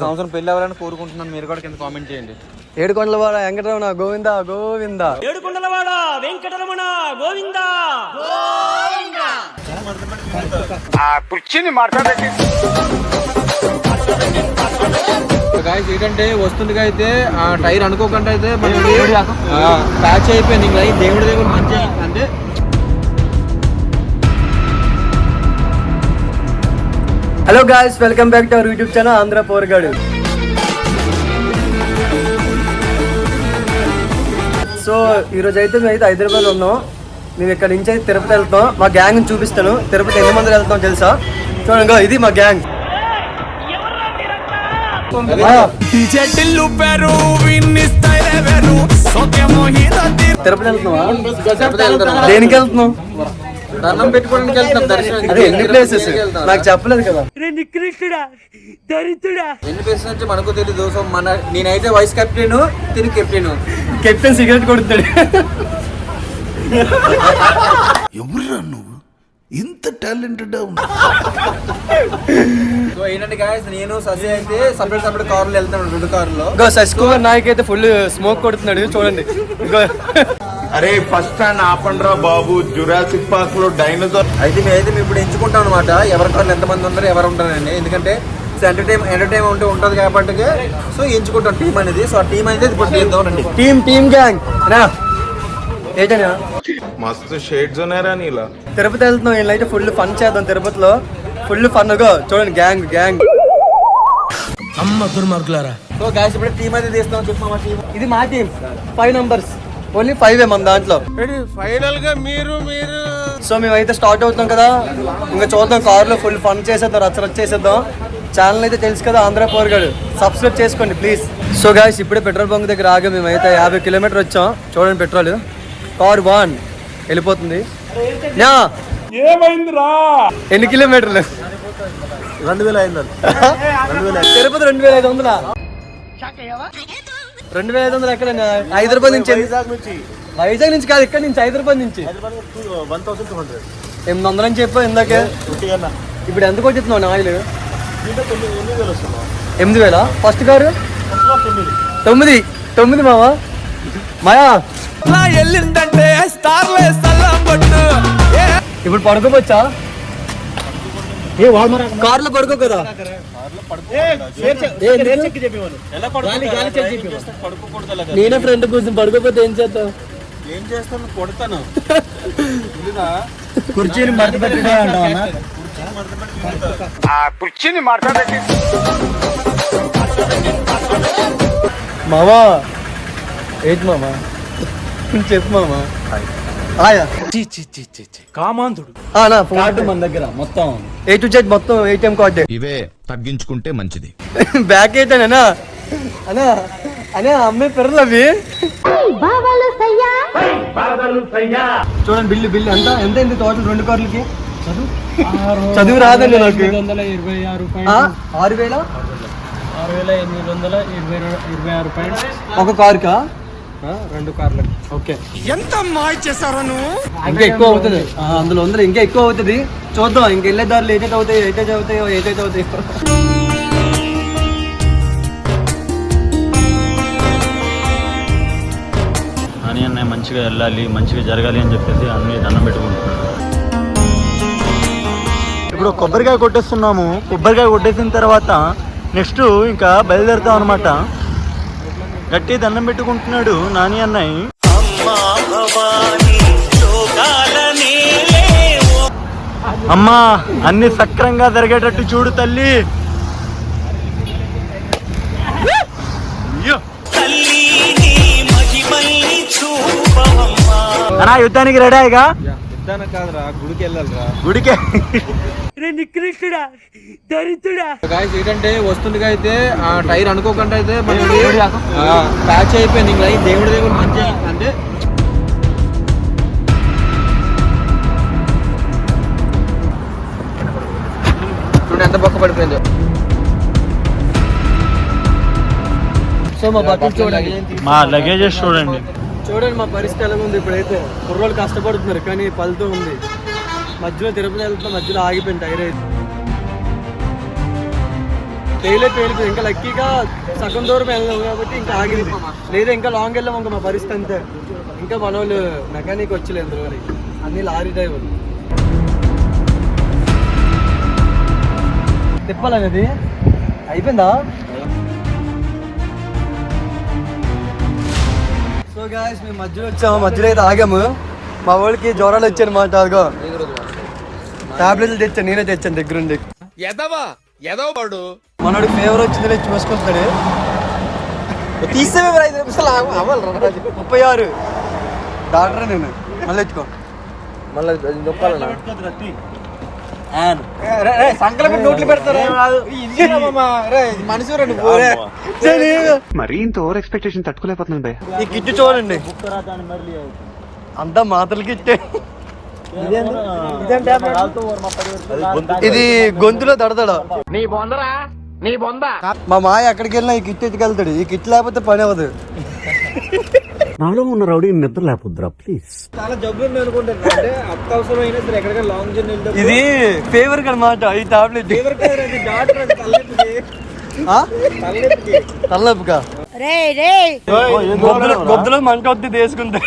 సంవత్సరం పెళ్లి అవ్వాలని కోరుకుంటున్నాను. మీరు కూడా కింద కామెంట్ చేయండి. ఏడుకొండలవాడ వెంకటరమణ గోవింద గోవింద. ఏడుకొండలవాడ వెంకటరమణ గోవింద. ఏంటంటే వస్తుందిగా అయితే ఆ టైర్ అనుకోకుండా అయితే ప్యాచ్ అయిపోయింది. ఇంకా దేవుడి దగ్గర మంచిగా అంటే hello guys, welcome back to our YouTube channel Andhra Poragadu. So ఈరోజు అయితే మేము అయితే హైదరాబాద్లో ఉన్నాం. మేము ఇక్కడ నుంచి అయితే తిరుపతి వెళ్తాం. మా గ్యాంగ్ చూపిస్తాను. తిరుపతి ఎన్ని మంది వెళ్తాం తెలుసా? చూడండి, ఇది మా గ్యాంగ్. తిరుపతి వెళ్తున్నావా? దేనికి వెళ్తున్నావు? దండం పెట్టుకోవడానికి వెళ్తాం. దర్శనం అదే ఎన్ని ప్లేసెస్ నాకు చెప్పలేదు కదా. ఎన్ని ప్లేసెస్ నుంచి మనకు తెలీదు. సో నేనైతే వైస్ కెప్టెన్, తిని కెప్టెన్ సిగరెట్ కొడుతాడు. ఎవరురా నువ్వు ఇంత టాలెంటెడ్? సో ఏంటంటే గాయ్స్, నేను శశి అయితే సపరేట్ కార్లో వెళ్తాను, 2 కార్లో. శశి కుమార్ నాయక్ అయితే ఫుల్ స్మోక్ కొడుతున్నాడు చూడండి. అరే ఫస్ట్ స్టాండ్ ఆపండ్రా బాబు, జురాసిక్ పార్క్ లో డైనోసార్. అయితే మేము ఇప్పుడు ఎంచుకుంటాం అనమాట, ఎవరి కార్లు ఎంతమంది ఉన్నారో ఎవరు ఉంటారండి. ఎందుకంటే ఎంటర్టైన్ ఉంటుంది కాబట్టి సో ఎంచుకుంటాం టీం అనేది. సో ఆ టీం అనేది ఇప్పుడు చేద్దామండి. టీమ్ గ్యాంగ్ ఏంటన్నా మస్తు షేడ్స్ ఉన్నారా నీలా. తిరుపతి వెళ్తున్నాం. వీళ్ళైతే ఫుల్ ఫన్ చేద్దాం. తిరుపతిలో ఫుల్ ఫన్ గా చూడండి. గ్యాంగ్ అమ్మ దుర్మార్గులారా. సో గాయ్స్ ఇప్పుడు టీం అయితే తీస్తాం. చూస్తాం మా టీం. ఇది మా టీం. 5 నంబర్స్, ఓన్లీ 5 మన దాంట్లో. ఫైనల్ గా మీరు సో మేమైతే స్టార్ట్ అవుతాం కదా. ఇంకా చూద్దాం, కార్లో ఫుల్ ఫన్ చేసేద్దాం, రచ్చ చేసేద్దాం. ఛానల్ అయితే తెలుసు కదా, ఆంధ్ర పోరగాడు. సబ్స్క్రైబ్ చేసుకోండి ప్లీజ్. సో గాయ్స్ ఇప్పుడే పెట్రోల్ బంక్ దగ్గర ఆగా మేమైతే 50 కిలోమీటర్ వచ్చాం. చూడండి పెట్రోల్. కార్ 1 వెళ్ళిపోతుంది. ఎన్ని కిలోమీటర్లు? 2500. తిరుపతి 2500. 2500 ఎక్కడ? హైదరాబాద్ నుంచి. వైజాగ్ నుంచి కాదు, ఇక్కడ నుంచి, హైదరాబాద్ నుంచి 800 అని చెప్పావు ఇందాకే. ఇప్పుడు ఎందుకు వచ్చేస్తున్నావు ఆయిల్? 8000. ఫస్ట్ కారు 9 మావా మాయా. ఇప్పుడు పడుకోవచ్చా? కార్లో పడుకో కదా. నేనే ఫ్రెండ్ కూర్చొని పడుకోపోతే ఏం చేస్తావు? ఏం చేస్తాను, కొడతాను. కుర్చీని మడత పెట్టుకో అంటావా? కుర్చీని మాట్లాడేది మామా. ఏంటి మామా? చెప్పు మామా. కామాంధుడు కార్డు మన దగ్గర మొత్తం A to Z మొత్తం ATM కార్డు. ఇవే తగ్గించుకుంటే మంచిది. బ్యాక్ అయితేనా అనా అనే అమ్మాయి పిల్లలు అవి. చూడండి బిల్లు ఎంత అయింది టోటల్ 2 కార్లకి? చదువు రాదండి నాకు. 6,826. ఒక కారుకా? 2 కార్లకి. ఓకే. ఎంత మాయ చేశారో నువ్వు. ఇంకా ఎక్కువ అవుతుంది అందులో, ఇంకా ఎక్కువ అవుతుంది. చూద్దాం ఇంకెళ్ళే దారులు ఏదైతే అవుతాయి. అని అన్నయ్య మంచిగా వెళ్ళాలి, మంచిగా జరగాలి అని చెప్పేసి అన్ని దండం పెట్టుకుంటున్నాను. ఇప్పుడు కొబ్బరికాయ కొట్టేస్తున్నాము. కొబ్బరికాయ కొట్టేసిన తర్వాత నెక్స్ట్ ఇంకా బయలుదేరుతాం అనమాట. గట్టి దండం పెట్టుకుంటున్నాడు నాని అన్నయ్య. అమ్మా అన్ని సక్రంగా జరిగేటట్టు చూడు తల్లి. అన్నా యుద్ధానికి రెడీ అయ్యగా? కాదురా, గుడికి వెళ్ళాలిరా. గుడికే. ఏంటంటే వస్తుందిగా అయితే ఆ టైర్ అనుకోకుండా అయితే ప్యాచ్ అయిపోయింది. ఇంకా దేవుడి దగ్గర మంచిగా అంటే చూడండి ఎంత పక్క పడిపోయిందో. సో మా బట్టలు చూడండి, మా లగేజెస్ చూడండి. మా పరిస్థితి ఎలా ఉంది. ఇప్పుడైతే కుర్రోళ్ళు కష్టపడుతున్నారు కానీ ఫలితం ఉంది. మధ్యలో తిరుపతి వెళ్తే మధ్యలో ఆగిపోయింది టైర్ అయితే. పేలిపోయింది. ఇంకా లక్కీగా సగం దూరం వెళ్ళాం కాబట్టి ఇంకా ఆగింది. లేదా ఇంకా లాంగ్ వెళ్ళాం ఇంకా మా పరిస్థితి అంతే. ఇంకా మన వాళ్ళు మెకానిక్ వచ్చలేదు రోజు, అన్ని లారీ డ్రైవర్. తిప్పాలనేది అయిపోయిందా? సో గాయ్స్ మేము మధ్యలో వచ్చాము, మధ్యలో అయితే ఆగాము. మా వాళ్ళకి జ్వరాలు వచ్చాయి అన్నమాట. అదిగో టాబ్లెట్లు తెచ్చాను, నేనే తెచ్చాను దగ్గరుండి. ఎదవడు మనోడికి ఫీవర్ వచ్చింది వచ్చి మోసుకొస్తాడు. 36 డాక్టర్ నేను మళ్ళీ ఎత్తుకో మళ్ళీ నొప్పాలన్నా నోట్లు పెడతారు మనిషి మరీ ఇంత ఓవర్ ఎక్స్పెక్టేషన్ తట్టుకోలేకపోతున్నాను భయ్. ఈ కిట్ చూడండి, అంతా మాత్రలకి ఇట్టే. ఇది గొంతులో దడదడ. మా మాయ ఎక్కడికి వెళ్ళినా ఈ కిట్ ఎత్తుకెళ్తాడు. ఈ కిట్ లేకపోతే పని అవ్వదు. నాలో ఉన్న రౌడీ నిద్ర లేకపోద్దురా ప్లీజ్. చాలా జబ్బులు ఉంది అనుకుంటాను. అంటే అత్యవసరం అయినా సరే ఎక్కడికైనా లాంగ్ జర్నీ వెళ్తే ఇది ఫేవర్ అన్నమాట. ఈ టాబ్లెట్ తలనొప్పిగా గొద్దులో మంట వద్దు తీసుకుంటే.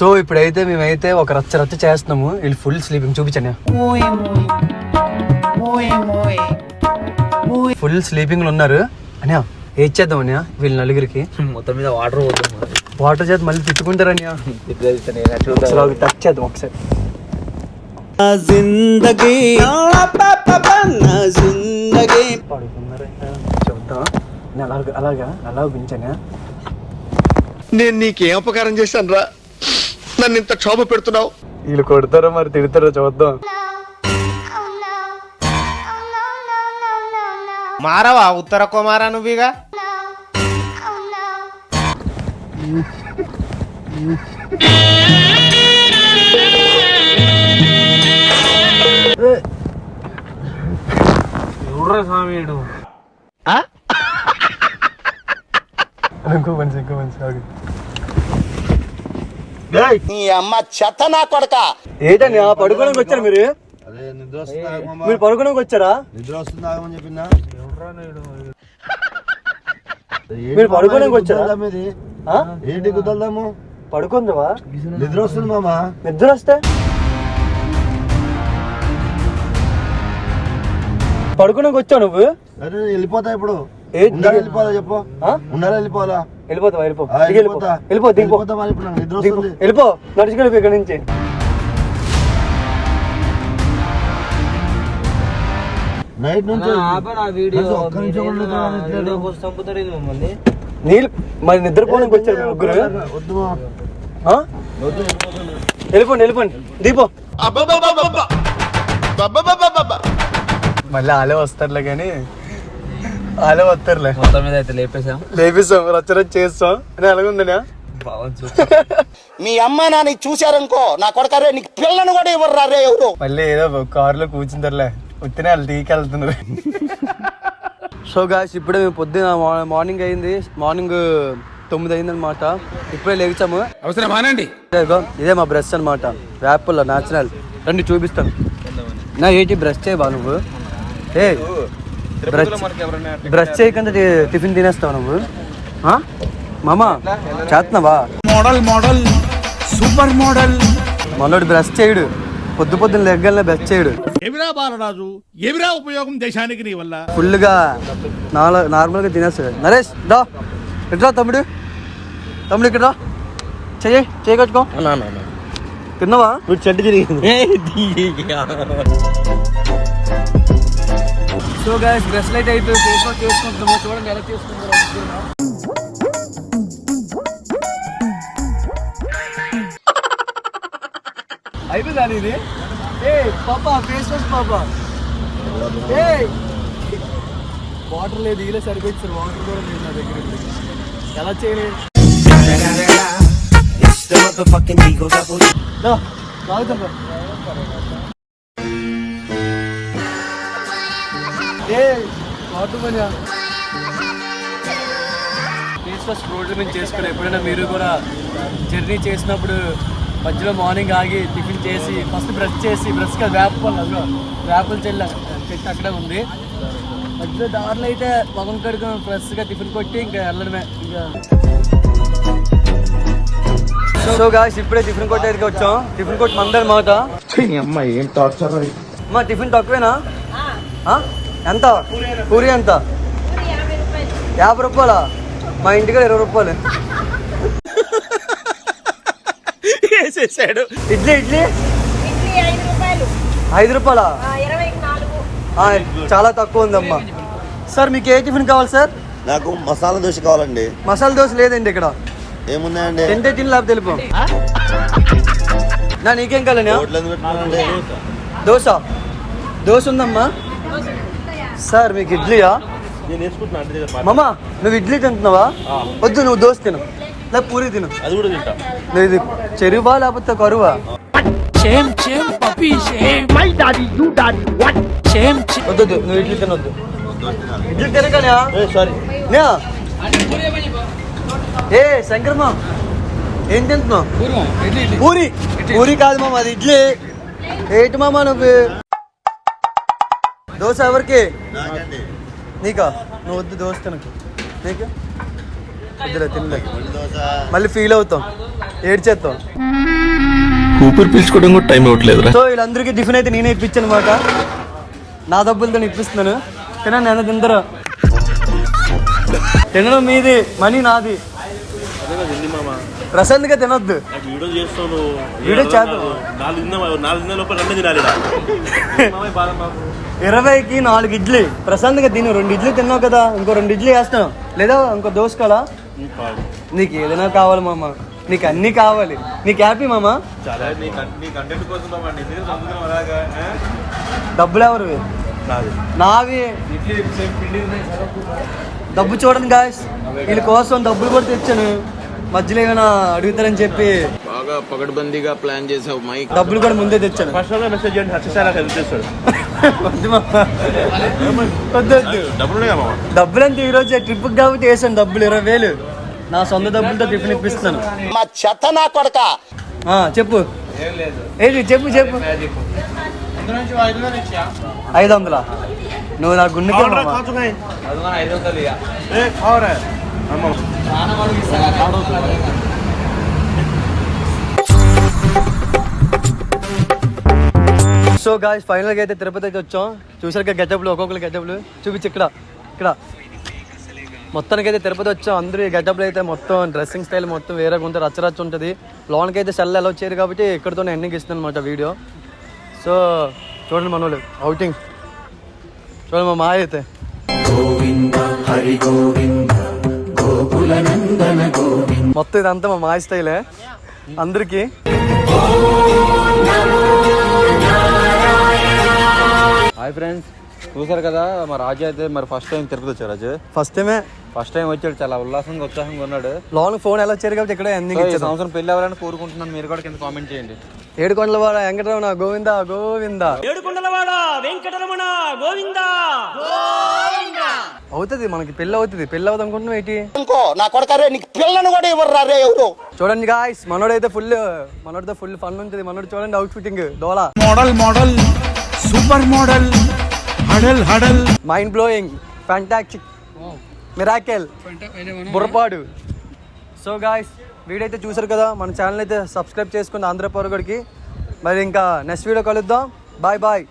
సో ఇప్పుడైతే మేమైతే ఒక రచ్చ చేస్తున్నాము. వీళ్ళు ఫుల్ స్లీపింగ్ చూపించండి. ఫుల్ స్లీపింగ్ లో ఉన్నారు అన్యా. ఏం చేద్దాం అన్యా వీళ్ళ నలుగురికి? మొత్తం మీద వాటర్ చేత మళ్ళీ తిట్టుకుంటారు అన్యా. టచ్ చేద్దాం ఒకసారి. చూద్దాం అలాగా అలా పెంచానా. నేను నీకేం అపకారం చేశాను రా, నన్ను ఇంత క్షోభ పెడుతున్నావు. వీళ్ళు కొడతారో మరి తిడతారో చూద్దాం. మారవా ఉత్తర కుమారా నువ్వుగా. ఎవడ్రా స్వామి వీడు? ఇంకో మనిషి నీ అమ్మ చెత్త నా కొడక. ఏంటని పడుకోవడానికి వచ్చారు మీరు? మీరు పడుకోవడానికి వచ్చారా? నిద్ర వస్తుంది చెప్పిందా? మీరు పడుకోవడానికి వచ్చారా? ఏంటి కుదరదాము? పడుకుందావా? నిద్ర వస్తుంది మామా. నిద్ర వస్తే పడుకోవడానికి వచ్చావు నువ్వు? అరే వెళ్ళిపోతా ఇప్పుడు. ఏంటి వెళ్ళిపోదా చెప్పు. ఉండాలి వెళ్ళిపోవాలా? వెళ్ళిపోతావా? నిద్ర వస్తుంది. వెళ్ళిపో నడుచుకెళ్ళిపో ఇక్కడ నుంచి. నైట్ నుంచి నీళ్ళు మరి నిద్రపోవడానికి వచ్చారు ముగ్గురు. వెళ్ళిపోండి దీపో. మళ్ళీ ఆలే వస్తారులే కానీ ఆలే వస్తారులే. మొత్తం మీద అయితే లేపేసాం రచ్చరచ్చ చేస్తాం అని అలాగుందనా. మీ అమ్మ నాన్న చూశారనుకో నా కొడకరే నీకు పిల్లను కూడా ఇవ్వరు రే ఎవరు. మళ్ళీ ఏదో కారులో కూర్చుంటారులే, ఉత్తినే వాళ్ళు టీకి వెళ్తున్నారు. సో గాయ్స్ ఇప్పుడే మేము పొద్దున మార్నింగ్ అయింది. మార్నింగ్ 9 అయిందనమాట. ఇప్పుడే లేచాము. అవసరమానండి. ఇదే మా బ్రష్ అనమాట, వ్యాపుల్లో న్యాచురల్. రండి చూపిస్తాను. నా ఏంటి బ్రష్ చేయబా నువ్వు? ఏ బ్రష్ చేయకుండా టిఫిన్ తినేస్తావు నువ్వు? మామా చేస్తున్నావా? Model super model. మనోడు బ్రష్ చేయడు, పొద్దున లెగ్గల్నే బ్రష్ చేయడు. ఏమిరా బాలరాజు, ఏమిరా ఉపయోగం దేశానికి నీ వల్ల? ఫుల్గా నార్మల్గా తినేస్తాడు. నరేష్ దా ఎట్రా తమ్ముడు ఇక్కడ రా. చెయ్యి కట్టుకో. తిన్నావా? చెట్టు తిరిగింది. సో గైస్ బ్రష్ లైట్ అయిపోయి ఫేస్ వాష్ చేసుకుంటున్నాము. చూడండి ఎలా చేసుకుంటారు. అయిపోయిందా ఇది? ఏ పాపా ఫేస్ వాష్ పాపా. ఏ వాటర్ లేదు, ఇలా సరిపోయింది. వాటర్ కూడా లేదు నా దగ్గర. ఎలా చేయలేదు? ఫేస్ వాష్ రోడ్ల మీద చేసుకోవాలి. ఎప్పుడైనా మీరు కూడా జర్నీ చేసినప్పుడు మధ్యలో మార్నింగ్ ఆగి టిఫిన్ చేసి ఫస్ట్ బ్రష్ చేసి బ్రష్గా వేపలు చెట్టు అక్కడే ఉంది. మధ్యలో దారిలో అయితే మొగం కడుకుని ఫ్రెష్గా టిఫిన్ కొట్టి ఇంకా వెళ్ళడమే. ఇంకా సో గాయ్స్ ఇప్పుడే టిఫిన్ కొట్టేదికి వచ్చాం. టిఫిన్ కొట్టి మందరి మాట ఏం టార్చర్. మా టిఫిన్ తక్కువేనా? ఎంత పూరి ఎంత? 50 రూపాయలా? మా ఇంటికి 20 రూపాయలు వేసేసాడు. ఇడ్లీ 5 రూపాయలా? చాలా తక్కువ ఉందమ్మా. సార్ మీకు ఏ టిఫిన్ కావాలి సార్? నాకు మసాలా దోశ కావాలండి. మసాలా దోశ లేదండి ఇక్కడ. ఏమున్నాయండి? తింటే తిని లేకపోతే తెలుపు. నా నీకేం కావాలన్నా? దోశ ఉందమ్మా. సార్ మీకు ఇడ్లీయా? మామా నువ్వు ఇడ్లీ తింటున్నావా? వద్దు, నువ్వు దోశ తిను లేకపోతే పూరి తిను. అది కూడా తింటా. లేదు చెరువా లేకపోతే కరువా? వద్దు, నువ్వు ఇడ్లీ తినొద్దు. ఇడ్లీ తినకనా? సారీ ఏ శంకరమా ఏం తింటున్నావు? పూరి కాదు మామ, అది ఇడ్లీ. ఏంటి మామ నువ్వు? దోశ ఎవరికి? నీకా? నువ్వు వద్దు దోశ తినకు. నీకు వద్దులే, తినలే. మళ్ళీ ఫీల్ అవుతాం, ఏడ్చేస్తాం. ఊపిరి పీల్చుకోవడం కూడా టైం అవ్వట్లేదు. సో వీళ్ళందరికీ టిఫిన్ అయితే నేనే ఇప్పించాను అనమాట. నా డబ్బులతో ఇప్పిస్తున్నాను. తినండి, నేను తిందరు. తినడం మీది, మనీ నాది. ప్రశాంత్గా తినొద్దు. వీడియో చేద్దాం. 20కి 4 ఇడ్లీ. ప్రశాంత్గా తిను. 2 ఇడ్లీ తిన్నావు కదా, ఇంకో 2 ఇడ్లీ వేస్తాను. లేదా ఇంకో దోశ కావాలా? నీకు ఏదైనా కావాలి మామ, నీకు అన్నీ కావాలి. నీకు హ్యాపీ మామ? డబ్బులు ఎవరివి? నావి. డబ్బు చూడండి గాయస్, వీళ్ళ కోసం డబ్బులు కూడా తెచ్చాను. మధ్యలో ఏమైనా అడుగుతారని చెప్పి బాగా పకడ్బందీగా ప్లాన్ చేసావు మైక్. డబ్బులు కూడా ముందే తెచ్చాను. డబ్బులు అంటే ఈరోజు ట్రిప్కి కాబట్టి వేసాను డబ్బులు 20,000. నా సొంత డబ్బులతో టిఫిన్ ఇప్పిస్తాను. మా చెత్త నా కొడక. చెప్పు ఏది చెప్పు 500. నువ్వు నా గుండెకి సో గాయ్స్ ఫైనల్గా అయితే తిరుపతి అయితే వచ్చాం. చూసారుగా గెటప్లు, ఒక్కొక్కరు గెటప్లు చూపించి ఇక్కడ మొత్తానికి అయితే తిరుపతి వచ్చాం. అందరూ ఈ గెటప్లు అయితే మొత్తం డ్రెస్సింగ్ స్టైల్ మొత్తం వేరేగా ఉంటుంది, రచ్చరచ్చ ఉంటుంది. లోన్కి అయితే సెల్ అలౌ చేయరు కాబట్టి ఇక్కడితో ఎండింగ్ ఇస్తుంది అనమాట వీడియో. సో చూడండి మన వాళ్ళు అవుటింగ్ చూడండి. మా మాయ అయితే మొత్తం ఇదంతా మా మాయ స్టైలే అందరికి. హాయ్ ఫ్రెండ్స్, చూసారు కదా మా రాజు అయితే మరి ఫస్ట్ టైం తిరుపతి వచ్చారు. రాజు ఫస్ట్ టైం వచ్చాడు, చాలా ఉల్లాసంగా ఉత్సాహంగా ఉన్నాడు. లోన్ ఫోన్ ఎలా వచ్చారు కాబట్టి ఇక్కడ ఈ సంవత్సరం పెళ్లి అవ్వాలని కోరుకుంటున్నాను. మీరు కూడా కింద కామెంట్ చేయండి. ఏడుకొండలవాడ వెంకటరమణ గోవింద గోవింద. అవుతుంది మనకి పెళ్ళి అవుతుంది. పెళ్ళి అవుతుంది అనుకుంటున్నావు ఏంటి? నా కొడకరే నీకు పిల్లను కూడా ఇవ్వరా రే ఎవరు. చూడండి గాయ్స్, మనోడైతే మనోడితో ఫుల్ ఫన్ ఉంటుంది. మనోడు చూడండి అవుట్ ఫిట్టింగ్ డోలా మోడల్ సూపర్ మోడల్ హడల్ మైండ్ బ్లోయింగ్ ఫ్యాంటాస్టిక్ మిరాకెల్ బుర్రపాడు. సో గాయ్స్ వీడియో అయితే చూసారు కదా, మన ఛానల్ అయితే సబ్స్క్రైబ్ చేసుకుని ఆంధ్ర పౌరగడికి. మరి ఇంకా నెక్స్ట్ వీడియో కలుద్దాం. బాయ్.